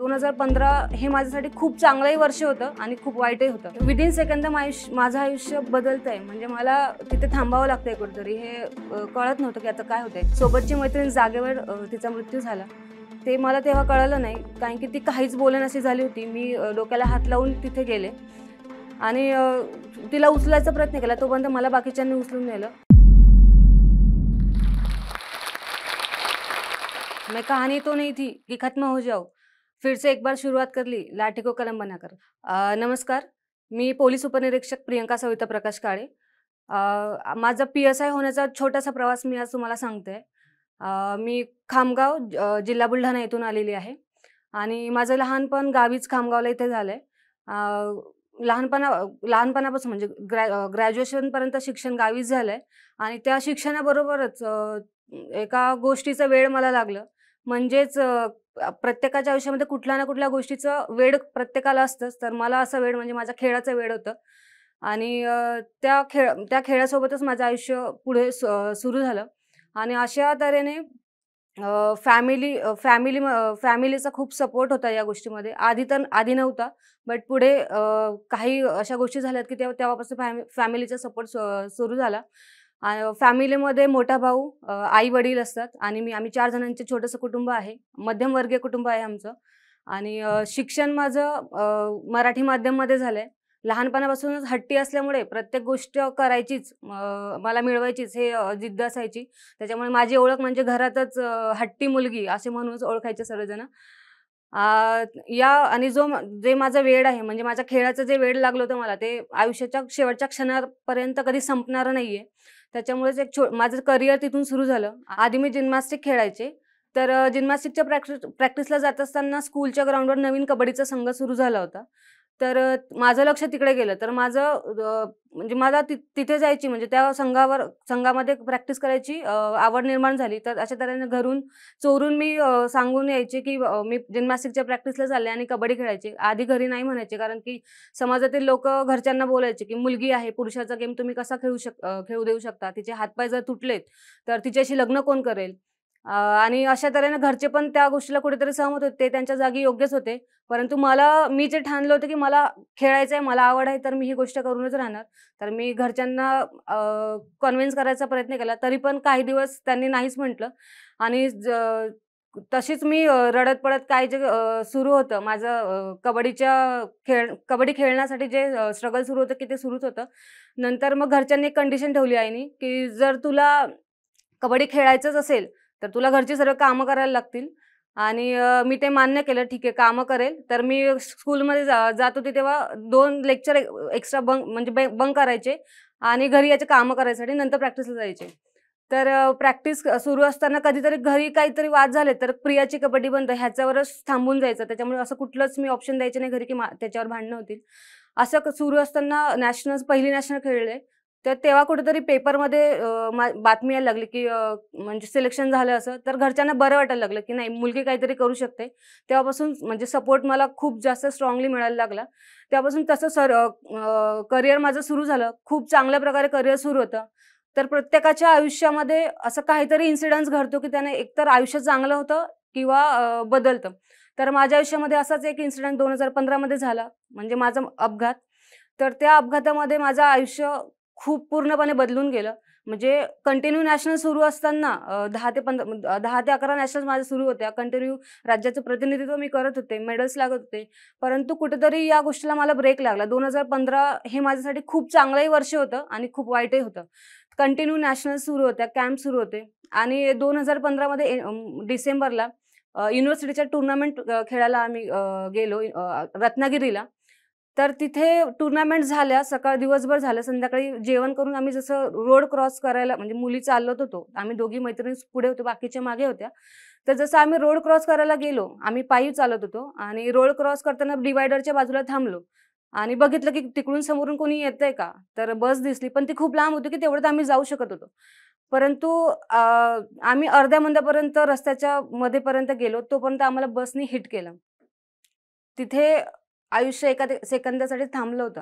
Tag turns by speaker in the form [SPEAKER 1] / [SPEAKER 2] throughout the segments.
[SPEAKER 1] 2015 हे माझ्यासाठी खूप चांगलंही वर्ष होतं आणि खूप वाईटही होतं. विदिन सेकंद माझं आयुष्य बदलतंय, म्हणजे मला तिथे थांबावं लागतंय कुठेतरी. हे कळत नव्हतं की आता काय होतंय. सोबतची मैत्रीण जागेवर तिचा मृत्यू झाला. ते मला तेव्हा कळलं नाही, कारण की ती काहीच बोलेनाशी झाली होती. मी डोक्याला हात लावून तिथे गेले आणि तिला उचलायचा प्रयत्न केला, तोपर्यंत मला बाकीच्यांनी उचलून नेलं. मैं कहानी तो नहीं थी कि खत्म हो जाओ, फिर से एक बार शुरुआत कर ली लाठी को कलम बनाकर. नमस्कार, मी पोलीस उपनिरीक्षक प्रियंका सविता प्रकाश काळे. माझा PSI होण्याचा छोटासा प्रवास मी आज तुम्हाला सांगते. मी खामगाव जिल्हा बुलढाणा येथून आलेली आहे आणि माझं लहानपण गावीच खामगावला इथे झालंय. लहानपणापासून म्हणजे ग्रॅज्युएशनपर्यंत शिक्षण गावीच झालंय आणि त्या शिक्षणाबरोबरच एका गोष्टीचं वेड मला लागलं. म्हणजेच प्रत्येकाच्या आयुष्यामध्ये कुठल्या ना कुठल्या गोष्टीचं वेड प्रत्येकाला असतंच. तर मला असं वेड म्हणजे माझ्या खेळाचं वेड होतं आणि त्या खेळासोबतच माझं आयुष्य पुढे सुरू झालं आणि अशा तऱ्हेने फॅमिलीचा खूप सपोर्ट होता या गोष्टीमध्ये. आधी नव्हता, बट पुढे काही अशा गोष्टी झाल्यात की तेव्हापासून फॅमिलीचा सपोर्ट सुरू झाला. फॅमिलीमध्ये मोठा भाऊ, आई-वडील असतात आणि आम्ही 4 जणांचे छोटंसं कुटुंब आहे. मध्यमवर्गीय कुटुंब आहे आमचं आणि शिक्षण माझं मराठी माध्यममध्ये झालंय. लहानपणापासूनच हट्टी असल्यामुळे प्रत्येक गोष्ट करायचीच, मला मिळवायचीच हे जिद्द असायची. त्याच्यामुळे माझी ओळख म्हणजे घरातच हट्टी मुलगी असे म्हणूनच ओळखायचे सर्वजण. आणि जे माझं वेड आहे, म्हणजे माझ्या खेळाचं जे वेड लागलं होतं मला, ते आयुष्याच्या शेवटच्या क्षणापर्यंत कधी संपणारं नाहीये. त्याच्यामुळेच माझं करिअर तिथून सुरू झालं. आधी मी जिम्नॅस्टिक खेळायचे. तर जिम्नॅस्टिकच्या प्रॅक्टिसला जात असताना स्कूलच्या ग्राउंडवर नवीन कबड्डीचा संघ सुरू झाला होता. तर माझं लक्ष तिकडे गेलं. तर म्हणजे मला तिथे जायची, म्हणजे त्या संघामध्ये प्रॅक्टिस करायची आवड निर्माण झाली. तर अशा तऱ्हेने घरून चोरून मी सांगून यायचे की मी जिम्नॅस्टिकच्या प्रॅक्टिसला चालले आणि कबड्डी खेळायचे. आधी घरी नाही म्हणायचे, कारण की समाजातील लोकं घरच्यांना बोलायचे की मुलगी आहे, पुरुषाचा गेम तुम्ही कसा खेळू देऊ शकता? तिचे हातपाय जर तुटलेत तर तिच्याशी लग्न कोण करेल? आणि अशा तऱ्हेने घरचे पण त्या गोष्टीला कुठेतरी सहमत होते. ते त्यांच्या जागी योग्यच होते. परंतु मी जे ठाणलं होतं की मला खेळायचं आहे, मला आवड आहे, तर मी ही गोष्ट करूनच राहणार. तर मी घरच्यांना कन्व्हिन्स करायचा प्रयत्न केला. तरी पण काही दिवस त्यांनी नाहीच म्हटलं आणि तशीच मी रडत-पडत काय जे सुरू होतं माझं कबड्डी खेळण्यासाठी जे स्ट्रगल सुरू होतं की ते सुरूच होतं. नंतर मग घरच्यांनी एक कंडिशन ठेवली आईनी, की जर तुला कबड्डी खेळायचंच असेल, तर तुला घरची सर्व कामं करायला लागतील आणि मी ते मान्य केलं. ठीक आहे, कामं करेल. तर मी स्कूलमध्ये जात होते तेव्हा 2 लेक्चर एक्स्ट्रा बंक करायचे आणि घरी यायचे कामं करायसाठी, नंतर प्रॅक्टिसला जायचे. तर प्रॅक्टिस सुरू असताना कधीतरी घरी काहीतरी वाद झाले, तर प्रियाची कबड्डी बंद ह्याच्यावरच थांबून जायचं. त्याच्यामुळे असं कुठलंच मी ऑप्शन द्यायचे नाही घरी की त्याच्यावर भांडणं होतील. असं सुरू असताना पहिली नॅशनल खेळले. तर तेव्हा कुठेतरी पेपरमध्ये बातमी यायला लागली की म्हणजे सिलेक्शन झालं असं. तर घरच्यांना बरं वाटायला लागलं की नाही, मुलगी काहीतरी करू शकते. तेव्हापासून म्हणजे सपोर्ट मला खूप जास्त स्ट्रॉंगली मिळायला लागला. तेव्हापासून तसं करिअर माझं सुरू झालं. खूप चांगल्या प्रकारे करिअर सुरू होतं. तर प्रत्येकाच्या आयुष्यामध्ये असं काहीतरी इन्सिडन्स घडतो की त्याने एकतर आयुष्य चांगलं होतं किंवा बदलतं. तर माझ्या आयुष्यामध्ये असाच एक इन्सिडेंट 2015 मध्ये झाला, म्हणजे माझा अपघात. तर त्या अपघातामध्ये माझं आयुष्य खूप पूर्णपणे बदलून गेलं. म्हणजे कंटिन्यू नॅशनल सुरू असताना 10 ते 11 नॅशनल्स माझ्या सुरू होत्या. कंटिन्यू राज्याचं प्रतिनिधित्व मी करत होते, मेडल्स लागत होते. परंतु कुठेतरी या गोष्टीला मला ब्रेक लागला. 2015 हे माझ्यासाठी खूप चांगलंही वर्ष होतं आणि खूप वाईटही होतं. कंटिन्यू नॅशनल सुरू होत्या, कॅम्प सुरू होते आणि 2015 मध्ये डिसेंबरला युनिव्हर्सिटीच्या टुर्नामेंट खेळायला आम्ही गेलो रत्नागिरीला. तर तिथे टुर्नामेंट झाल्या, दिवसभर झालं. संध्याकाळी जेवण करून आम्ही जसं रोड क्रॉस करायला, म्हणजे मुली चालत होतो, आम्ही दोघी मैत्रिणी पुढे होतो, बाकीच्या मागे होत्या. तर जसं आम्ही रोड क्रॉस करायला गेलो, आम्ही पायी चालत होतो आणि रोड क्रॉस करताना डिवायडरच्या बाजूला थांबलो आणि बघितलं की तिकडून समोरून कोणी येतंय का? तर बस दिसली, पण ती खूप लांब होती की तेवढ्यात आम्ही जाऊ शकत होतो. परंतु आम्ही अर्ध्या मंदापर्यंत रस्त्याच्या मध्येपर्यंत गेलो, तोपर्यंत आम्हाला बसनी हिट केलं. तिथे आयुष्य एका सेकंदासाठी थांबलं होतं.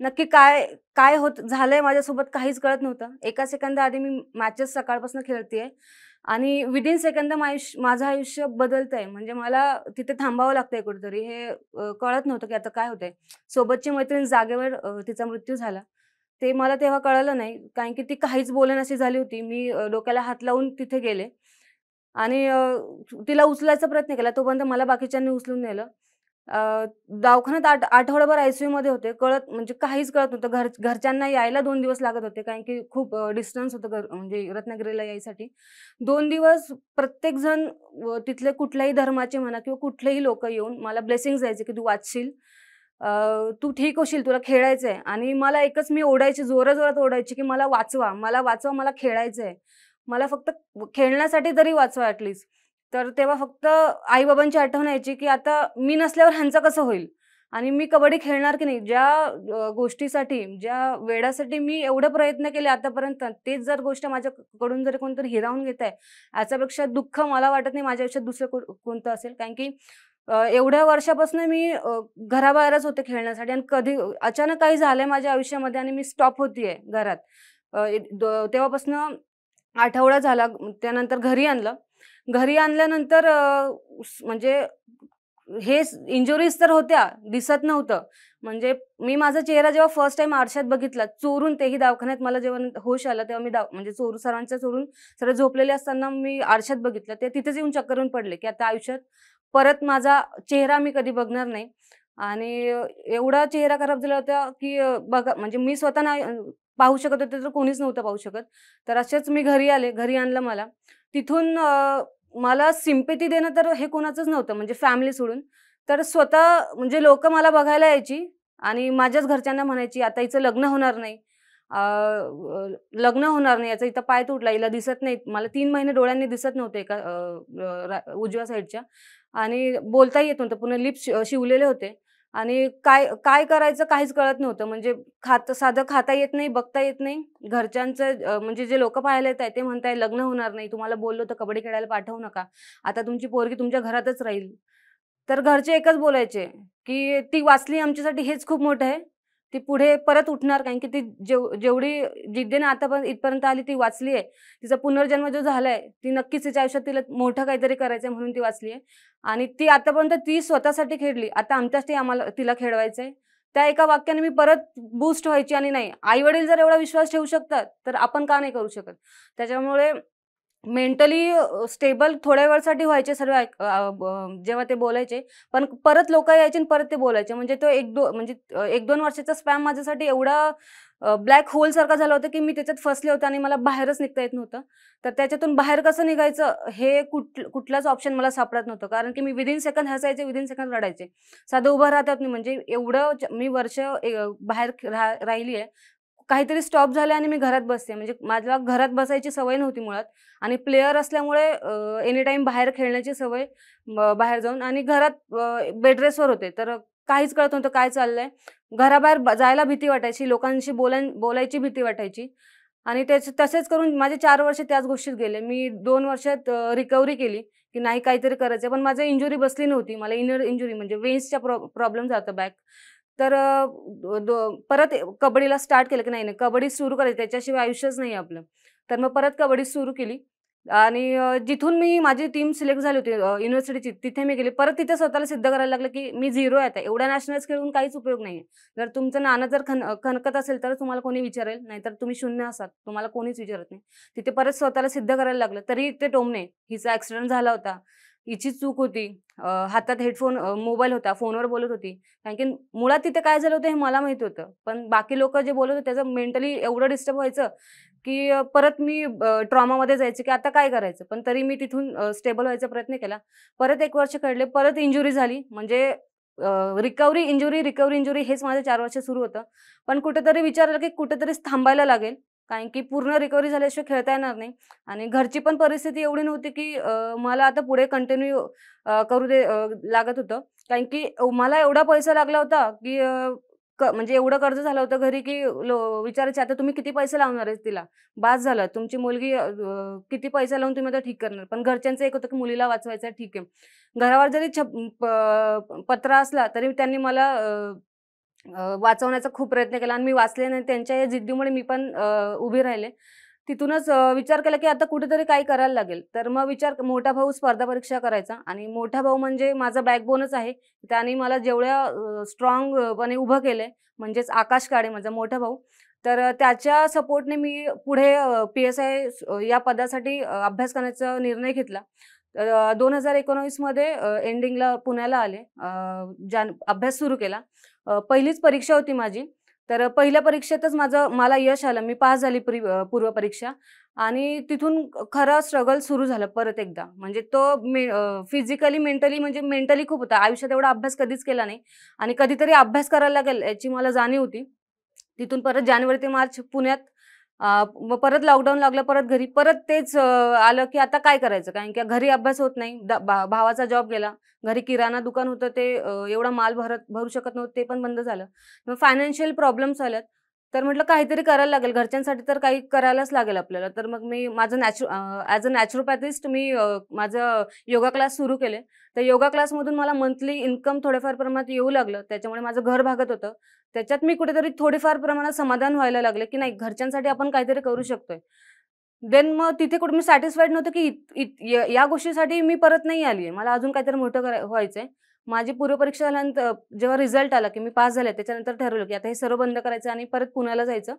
[SPEAKER 1] नक्की काय काय झालंय माझ्यासोबत काहीच कळत नव्हतं. एका सेकंदाआधी मी मॅचेस सकाळपासून खेळतेय आणि विदिन सेकंद माझं आयुष्य बदलतंय. म्हणजे मला तिथे थांबावं लागतंय कुठेतरी. हे कळत नव्हतं की आता काय होतंय. सोबतची मैत्रीण जागेवर तिचा मृत्यू झाला. ते मला तेव्हा कळालं नाही. कारण की ती काहीच बोलेनाशी झाली होती. मी डोक्याला हात लावून तिथे गेले आणि तिला उचलायचा प्रयत्न केला. तोपर्यंत मला बाकीच्यांनी उचलून नेलं. दवाखान्यात आठवडाभर आय-सी-यूमध्ये होते. म्हणजे काहीच कळत नव्हतं. घरच्यांना यायला 2 दिवस लागत होते. कारण की खूप डिस्टन्स होतं म्हणजे रत्नागिरीला यायसाठी. 2 दिवस प्रत्येकजण तिथले कुठल्याही धर्माचे म्हणा किंवा कुठलेही लोकं येऊन मला ब्लेसिंग्ज द्यायचे, की "तू वाचशील, तू ठीक होशील, तुला खेळायचंय." आणि मला एकच मी ओरडायची, जोराजोरात ओरडायची, की "मला वाचवा, मला वाचवा, मला खेळायचंय. मला फक्त खेळण्यासाठी तरी वाचवा ॲटलीस्ट." तर तेव्हा फक्त आई-बाबांची आठवण यायची, की आता मी नसल्यावर ह्यांचं कसं होईल? आणि मी कबड्डी खेळणार की नाही? ज्या गोष्टीसाठी, ज्या वेडासाठी मी एवढे प्रयत्न केले आतापर्यंत, तेच जर गोष्ट माझ्याकडून जर कोणतरी हिरावून घेत आहे, याच्यापेक्षा दुःख मला वाटत नाही माझ्या आयुष्यात दुसरं कोणतं असेल. कारण की एवढ्या वर्षापासून मी घराबाहेरच होते खेळण्यासाठी आणि कधी अचानक काही झालंय माझ्या आयुष्यामध्ये आणि मी स्टॉप होतीये घरात. तेव्हापासून आठवडा झाला. त्यानंतर घरी आणलं. घरी आणल्यानंतर म्हणजे हे इंजुरीज तर होत्या, दिसत नव्हतं. म्हणजे मी माझा चेहरा जेव्हा फर्स्ट टाईम आरशात बघितला, चोरून तेही दवाखान्यात मला जेव्हा होश आला, तेव्हा मी म्हणजे सर्वांच्या चोरून सर्व झोपलेले असताना मी आरशात बघितलं. ते तिथेच येऊन चक्कर येऊन पडले, की आता आयुष्यात परत माझा चेहरा मी कधी बघणार नाही. आणि एवढा चेहरा खराब झाला होता, की बघा म्हणजे मी स्वतः नाही पाहू शकत होते, तर कोणीच नव्हतं पाहू शकत. तर असेच मी घरी आले. घरी आणलं मला. तिथून मला सिम्पॅथी देणं तर हे कोणाचंच नव्हतं म्हणजे फॅमिली सोडून. तर स्वतः म्हणजे लोकं मला बघायला यायची आणि माझ्याच घरच्यांना म्हणायची, "आता हिचं लग्न होणार नाही. लग्न होणार नाही. याचा इथं पाय तुटला. हिला दिसत नाही." मला 3 महिने डोळ्यांनी दिसत नव्हते एका उजव्या साईडच्या आणि बोलता येत नव्हतं. पूर्ण लिप्स शिवलेले होते आणि काय काय करायचं काहीच कळत नव्हतं. म्हणजे साधं खाता येत नाही, बघता येत नाही. घरच्यांचं म्हणजे जे लोकं पाहायला येत आहेत ते म्हणताय, "लग्न होणार नाही. तुम्हाला बोललो होतं कबड्डी खेळायला पाठवू नका. आता तुमची पोरगी तुमच्या घरातच राहील." तर घरचे एकच बोलायचे, की "ती वाचली आमच्यासाठी हेच खूप मोठं आहे. ती पुढे परत उठणार कारण की ती जेवढी जिद्दीने आतापर्यंत इथपर्यंत आली ती वाचली आहे. तिचा पुनर्जन्म जो झालाय, ती नक्कीच तिच्या आयुष्यात तिला मोठं काहीतरी करायचंय म्हणून ती वाचली आहे. आणि ती आतापर्यंत ती स्वतःसाठी खेळली. आता आमच्यासाठी तिला खेळवायचंय." त्या एका वाक्याने मी परत बूस्ट व्हायची आणि नाही, आई-वडील जर एवढा विश्वास ठेवू शकतात, तर आपण का नाही करू शकत? त्याच्यामुळे मेंटली स्टेबल थोड्या वेळासाठी व्हायचे सर्व जेव्हा ते बोलायचे. पण परत लोकं यायचे आणि परत ते बोलायचे. म्हणजे तो 1-2 वर्षाचा स्पॅम माझ्यासाठी एवढा ब्लॅक होलसारखा झाला होता, की मी त्याच्यात फसले होते आणि मला बाहेरच निघता येत नव्हतं. तर त्याच्यातून बाहेर कसं निघायचं हे कुठलाच ऑप्शन मला सापडत नव्हतं. कारण की मी विदिन सेकंद हसायचे, विदिन सेकंद रडायचे. साधं उभं राहता नाही म्हणजे एवढं मी वर्ष बाहेर राहिली आहे. काहीतरी स्टॉप झालं आणि मी घरात बसते. म्हणजे मला घरात बसायची सवय नव्हती मुळात आणि प्लेयर असल्यामुळे एनी टाईम बाहेर खेळण्याची सवय बाहेर जाऊन आणि घरात बेड रेस्टवर होते. तर काहीच कळत नव्हतं काय चाललंय. घराबाहेर जायला भीती वाटायची, लोकांशी बोलायची भीती वाटायची आणि तसेच करून माझे 4 वर्ष त्याच गोष्टीत गेले. मी 2 वर्षात रिकव्हरी केली, की नाही काहीतरी करायचंय. पण माझी इंजुरी बसली नव्हती. मला इनर इंजुरी म्हणजे वेन्सचा प्रॉब्लेम झाला बॅक. तर परत कबड्डीला स्टार्ट केलं, की नाही, नाही कबड्डी सुरू करायची त्याच्याशिवाय आयुष्यच नाही आपलं. तर मग परत कबड्डी सुरू केली आणि जिथून माझी टीम सिलेक्ट झाली होती युनिव्हर्सिटीची तिथे मी गेले. परत तिथे स्वतःला सिद्ध करायला लागलं, की मी झिरो आहे आता. एवढ्या नॅशनल्स खेळून काहीच उपयोग नाहीये. जर तुमचं नाणं जर खणकत असेल तर तुम्हाला कोणी विचारेल, नाहीतर तुम्ही शून्य असाल. तुम्हाला कोणीच विचारत नाही. तिथे परत स्वतःला सिद्ध करायला लागलं. तरी ते टोमणे, हिचा ॲक्सिडेंट झाला होता. हिची चूक होती. हातात हेडफोन मोबाईल होता. फोनवर बोलत होती. कारण की मुळात तिथे काय झालं होतं हे मला माहिती होतं. पण बाकी लोकं जे बोलत होते त्याचं मेंटली एवढं डिस्टर्ब व्हायचं, की परत मी ट्रॉमामध्ये जायचे, की आता काय करायचं? पण तरी मी तिथून स्टेबल व्हायचा प्रयत्न केला. परत 1 वर्ष काढले. परत इंजुरी झाली. म्हणजे रिकव्हरी, इंजुरी, रिकव्हरी, इंजुरी हेच माझं 4 वर्ष सुरू होतं. पण कुठेतरी विचार आला, की कुठेतरीच थांबायला लागेल. कारण की पूर्ण रिकव्हरी झाल्याशिवाय खेळता येणार नाही आणि घरची पण परिस्थिती एवढी नव्हती, की मला आता पुढे कंटिन्यू करू लागत होतं. कारण की मला एवढा पैसा लागला होता, की म्हणजे एवढं कर्ज झालं होतं घरी, की विचारायचे, "आता तुम्ही किती पैसे लावणार आहे तिला? बास झालं. तुमची मुलगी किती पैसा लावून तुम्ही आता ठीक करणार?" पण घरच्यांचं एक होतं, की मुलीला वाचवायचं आहे, ठीक आहे. घरावर जरी पत्रा असला, तरी त्यांनी मला वाचवण्याचा खूप प्रयत्न केला आणि मी वाचले नाही. त्यांच्या या जिद्दीमुळे मी पण उभी राहिले. तिथूनच विचार केला की आता कुठेतरी काही करायला लागेल. तर मग मोठा भाऊ स्पर्धा परीक्षा करायचा आणि मोठा भाऊ म्हणजे माझा बॅकबोनच आहे. त्याने मला जेवढ्या पणे उभं केलंय, म्हणजेच आकाश काळे माझा मोठा भाऊ. तर त्याच्या सपोर्टने मी पुढे पी-एस-आय या पदासाठी अभ्यास करण्याचा निर्णय घेतला. तर 2019 मध्ये एंडिंगला पुण्याला आले. अभ्यास सुरू केला. पहिलीच परीक्षा होती माझी. तर पहिल्या परीक्षेतच मला यश आलं. मी पास झाली पूर्व परीक्षा आणि तिथून खरा स्ट्रगल सुरू झालं परत एकदा. म्हणजे तो फिजिकली, मेंटली म्हणजे मेंटली खूप होता. आयुष्यात एवढा अभ्यास कधीच केला नाही आणि कधीतरी अभ्यास करायला लागेल याची मला जाणीव होती. तिथून परत जानेवारी ते मार्च पुण्यात, मग परत लॉकडाऊन लागलं. परत घरी परत तेच आलं की आता काय करायचं? कारण की घरी अभ्यास होत नाही. भावाचा जॉब गेला. घरी किराणा दुकान होतं ते एवढा माल भरू शकत नव्हतं, ते पण बंद झालं. मग फायनान्शियल प्रॉब्लेम्स आल्यात. तर म्हटलं काहीतरी करायला लागेल. घरच्यांसाठी तर काही करायलाच लागेल आपल्याला. तर मग मी माझं ॲज अ नॅचरोपॅथिस्ट मी माझं योगा क्लास सुरू केले. त्या योगा क्लासमधून मला मंथली इन्कम थोड्याफार प्रमाणात येऊ लागलं. त्याच्यामुळे माझं घर भागत होतं. त्याच्यात मी कुठेतरी थोडीफार प्रमाणात समाधान व्हायला लागले, की नाही घरच्यांसाठी आपण काहीतरी करू शकतोय. देन मग तिथे कुठे मी सॅटिस्फाईड नव्हते, की इत इत या या गोष्टीसाठी मी परत नाही आली आहे. मला अजून काहीतरी मोठं व्हायचंय. माझी पूर्वपरीक्षा झाल्यानंतर जेव्हा रिझल्ट आला, की मी पास झाले, त्याच्यानंतर ठरवलं, की आता हे सर्व बंद करायचं आणि परत पुण्याला जायचं.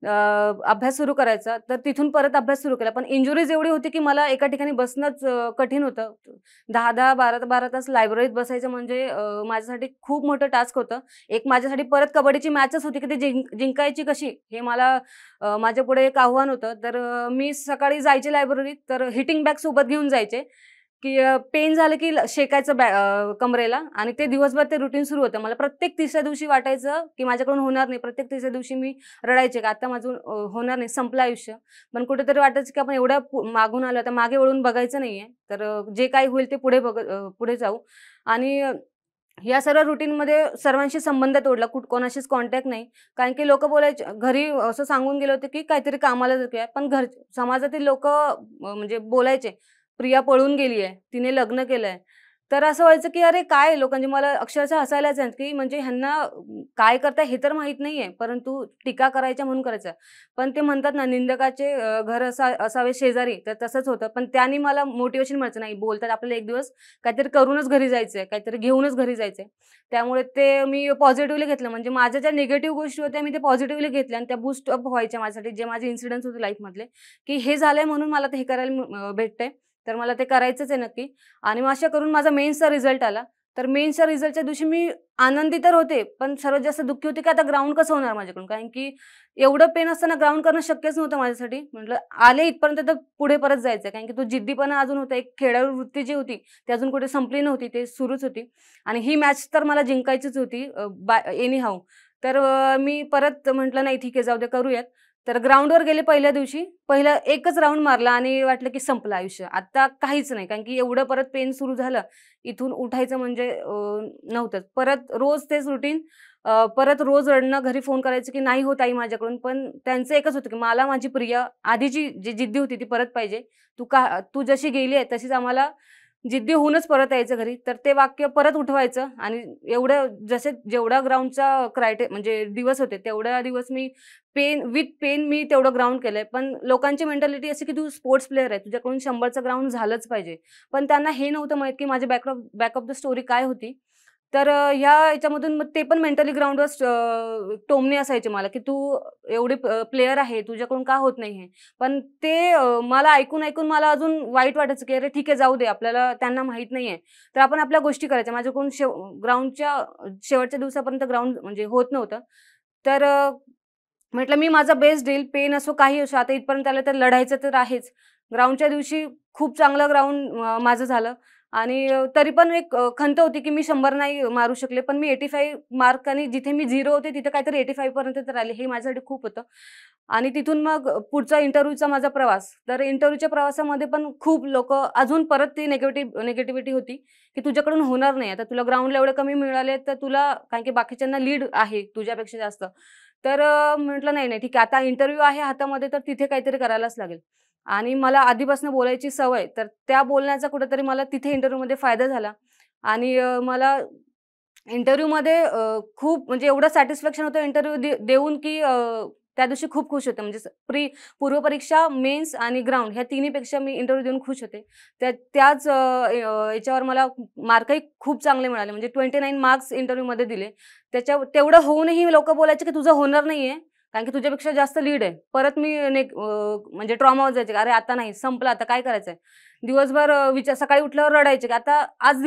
[SPEAKER 1] अभ्यास सुरू करायचा. तर तिथून परत अभ्यास सुरू केला. पण इंजुरीज एवढी होती, की मला एका ठिकाणी बसणंच कठीण होतं. 10-10, 12-12 तास लायब्ररीत बसायचं म्हणजे माझ्यासाठी खूप मोठं टास्क होतं. एक माझ्यासाठी परत कबड्डीची मॅचच होती, की ते जिंकायची कशी हे मला माझ्यापुढे एक आव्हान होतं. तर मी सकाळी जायचे लायब्ररीत, तर हिटिंग बॅग सोबत घेऊन जायचे, की पेन झालं की शेकायचं कमरेला आणि ते दिवसभर ते रुटीन सुरू होतं. मला प्रत्येक तिसऱ्या दिवशी वाटायचं, की माझ्याकडून होणार नाही. प्रत्येक तिसऱ्या दिवशी मी रडायचे, की आता माझं होणार नाही, संपलं आयुष्य. पण कुठेतरी वाटायचं, की आपण एवढ्या मागून आलो, आता मागे वळून बघायचं नाहीये. तर जे काही होईल ते पुढे जाऊ आणि या सर्व रुटीनमध्ये सर्वांशी संबंध तोडला. कोणाशीच कॉन्टॅक्ट नाही. कारण की लोकं बोलायचे घरी असं सांगून गेले होते, की काहीतरी कामाला जाते. पण समाजातील लोकं म्हणजे बोलायचे, "प्रिया पळून गेली आहे, तिने लग्न केलंय." तर असं व्हायचं, की अरे काय लोकांचे मला अक्षरशः हसायलाच यायचं, की म्हणजे ह्यांना काय करताय हे तर माहीत नाहीये, परंतु टीका करायच्या म्हणून करायचं. पण ते म्हणतात ना, निंदकाचे घर असावे शेजारी, तर तसंच होतं. पण त्यानी मला मोटिव्हेशन मिळायचं, नाही बोलतात आपल्याला एक दिवस काहीतरी करूनच घरी जायचंय, काहीतरी घेऊनच घरी जायचंय. त्यामुळे ते मी पॉझिटिव्हली घेतलं. म्हणजे माझ्या ज्या निगेटिव्ह गोष्टी होत्या मी ते पॉझिटिव्हली घेतल्या आणि त्या बूस्ट अप व्हायच्या माझ्यासाठी. जे माझे इन्सिडेंट्स होते लाईफमधले, की हे झालंय म्हणून मला ते हे करायला भेटतंय. तर मला ते करायचंच आहे नक्की. आणि मग अशा करून माझा मेन्सचा रिझल्ट आला. तर मेन्सच्या रिझल्टच्या दिवशी मी आनंदी तर होते, पण सर्वात जास्त दुःखी होते, की आता ग्राउंड कसं होणार माझ्याकडून? कारण की एवढं पेन असताना ग्राउंड करणं शक्यच नव्हतं माझ्यासाठी. म्हटलं आले इथपर्यंत तर पुढे परत जायचं कारण की तो जिद्दीपणा अजून होता. एक खेळाडू वृत्ती जी होती, ती अजून कुठे संपली नव्हती. ते सुरूच होती आणि ही मॅच तर मला जिंकायचीच होती एनी हाऊ. तर मी परत म्हटलं, "नाही ठीक आहे, जाऊ दे करूयात." तर ग्राउंडवर गेले पहिल्या दिवशी. पहिला एकच राउंड मारला आणि वाटलं की संपलं आयुष्य. आता काहीच नाही. कारण की एवढं परत पेन सुरू झालं. इथून उठायचं म्हणजे नव्हतंच. परत रोज तेच रुटीन. परत रोज रडणं, घरी फोन करायचं की नाही होत आई माझ्याकडून. पण त्यांचं एकच होतं की मला माझी प्रिया आधीची जी जिद्दी होती ती परत पाहिजे. तू जशी गेली आहे तशीच आम्हाला जिद्दी होऊनच परत यायचं घरी. तर ते वाक्य परत उठवायचं आणि जेवढा ग्राउंडचा म्हणजे दिवस होते, तेवढा दिवस मी विथ पेन मी तेवढं ग्राउंड केलंय. पण लोकांची मेंटॅलिटी अशी की तू स्पोर्ट्स प्लेयर आहे, तुझ्याकडून 100चं ग्राउंड झालंच पाहिजे. पण त्यांना हे नव्हतं माहीत की माझी बॅक ऑफ द स्टोरी काय होती. तर ह्या ह्याच्यामधून मग ते पण मेंटली ग्राउंडवर टोमणे असायचे मला, की "तू एवढी प्लेयर आहे, तुझ्याकडून का होत नाही हे?" पण ते मला ऐकून मला अजून वाईट वाटायचं, की "अरे ठीक आहे, जाऊ दे. आपल्याला त्यांना माहीत नाहीये, तर आपण आपल्या गोष्टी करायच्या." माझ्याकडून ग्राउंडच्या शेवटच्या दिवसापर्यंत ग्राउंड म्हणजे होत नव्हतं. तर म्हटलं मी माझा बेस्ट देईल. पेन असो, काही असो, आता इथपर्यंत आलं तर लढायचं तर आहेच. ग्राउंडच्या दिवशी खूप चांगलं ग्राउंड माझं झालं आणि तरी पण एक खंत होती, की मी 100 नाही मारू शकले. पण मी 85 मार्क आणि जिथे मी 0 होते तिथे काहीतरी 85 पर्यंत तर आले. हे माझ्यासाठी खूप होतं. आणि तिथून मग पुढचा इंटरव्ह्यूचा माझा प्रवास. तर इंटरव्ह्यूच्या प्रवासामध्ये पण खूप लोकं अजून परत ती निगेटिव्हिटी होती, की तुझ्याकडून होणार नाही. आता तुला ग्राउंडला एवढे कमी मिळाले, तर तुला कारण की बाकीच्यांना लीड आहे तुझ्यापेक्षा जास्त. तर म्हटलं नाही, नाही ठीक आहे. आता इंटरव्ह्यू आहे हातामध्ये, तर तिथे काहीतरी करायलाच लागेल. आणि मला आधीपासून बोलायची सवय, तर त्या बोलण्याचा कुठेतरी मला तिथे इंटरव्ह्यूमध्ये फायदा झाला. आणि मला इंटरव्ह्यूमध्ये खूप म्हणजे एवढं सॅटिस्फॅक्शन होतं इंटरव्ह्यू देऊन, की त्या दिवशी खूप खुश होते. म्हणजे पूर्वपरीक्षा, मेन्स आणि ग्राउंड ह्या तिन्हीपेक्षा मी इंटरव्ह्यू देऊन खुश होते. त्याच याच्यावर मला मार्कही खूप चांगले मिळाले. म्हणजे 29 मार्क्स इंटरव्ह्यूमध्ये दिले. तेवढं होऊनही लोकं बोलायचे की तुझं होणार नाहीये, कारण की तुझ्यापेक्षा जास्त लीड आहे. परत मी म्हणजे ट्रॉमावर जायचे, अरे आता नाही, संपलं, आता काय करायचंय. दिवसभर सकाळी उठल्यावर रडायचे की आता आज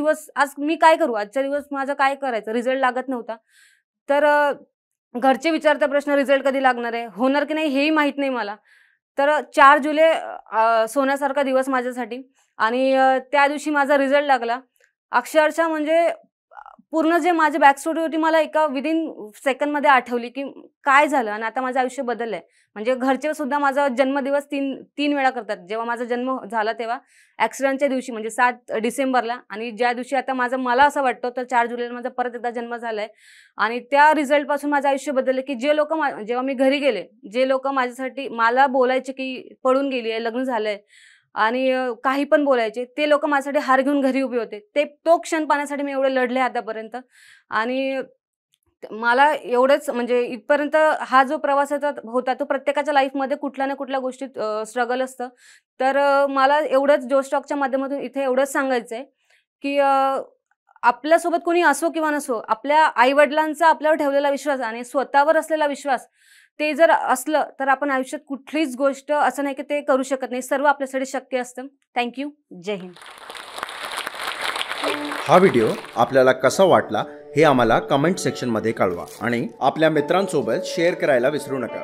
[SPEAKER 1] मी काय करू, आजच्या दिवस माझं काय करायचं. रिझल्ट लागत नव्हता. तर घरचे विचारता प्रश्न, रिझल्ट कधी लागणार आहे, होणार की नाही हेही माहित नाही मला. तर 4 जुलै सोन्यासारखा दिवस माझ्यासाठी. आणि त्या दिवशी माझा रिझल्ट लागला. अक्षरशः म्हणजे पूर्ण जे माझी बॅक स्टोरी होती मला एका विदिन सेकंडमध्ये आठवली की काय झालं आणि आता माझं आयुष्य बदललंय. म्हणजे घरचे सुद्धा माझा जन्मदिवस तीन वेळा करतात. जेव्हा माझा जन्म झाला तेव्हा ॲक्सिडेंटच्या दिवशी म्हणजे 7 डिसेंबरला, आणि ज्या दिवशी आता मला असं वाटतं तर 4 जुलैला माझा परत एकदा जन्म झालाय. आणि त्या रिझल्टपासून माझं आयुष्य बदललं की जे लोकं जेव्हा मी घरी गेले, जे लोकं माझ्यासाठी मला बोलायचे की पळून गेली आहे, लग्न झालंय आणि काही पण बोलायचे, ते लोकं माझ्यासाठी हार घेऊन घरी उभे होते. तो क्षण पाहण्यासाठी मी एवढे लढले आतापर्यंत. आणि मला एवढंच म्हणजे इथपर्यंत हा जो प्रवास होता तो प्रत्येकाच्या लाईफमध्ये कुठल्या ना कुठल्या गोष्टीत स्ट्रगल असतं. तर मला एवढंच जोश टॉकच्या माध्यमातून इथे एवढंच सांगायचंय की आपल्यासोबत कोणी असो किंवा नसो, आपल्या आईवडिलांचा आपल्यावर ठेवलेला विश्वास आणि स्वतःवर असलेला विश्वास ते जर असलं तर आपण आयुष्यात कुठलीच गोष्ट असं नाही की ते करू शकत नाही. सर्व आपल्यासाठी शक्य असतं. थँक्यू. जय हिंद.
[SPEAKER 2] हा व्हिडिओ आपल्याला कसा वाटला हे आम्हाला कमेंट सेक्शनमध्ये कळवा आणि आपल्या मित्रांसोबत शेअर करायला विसरू नका.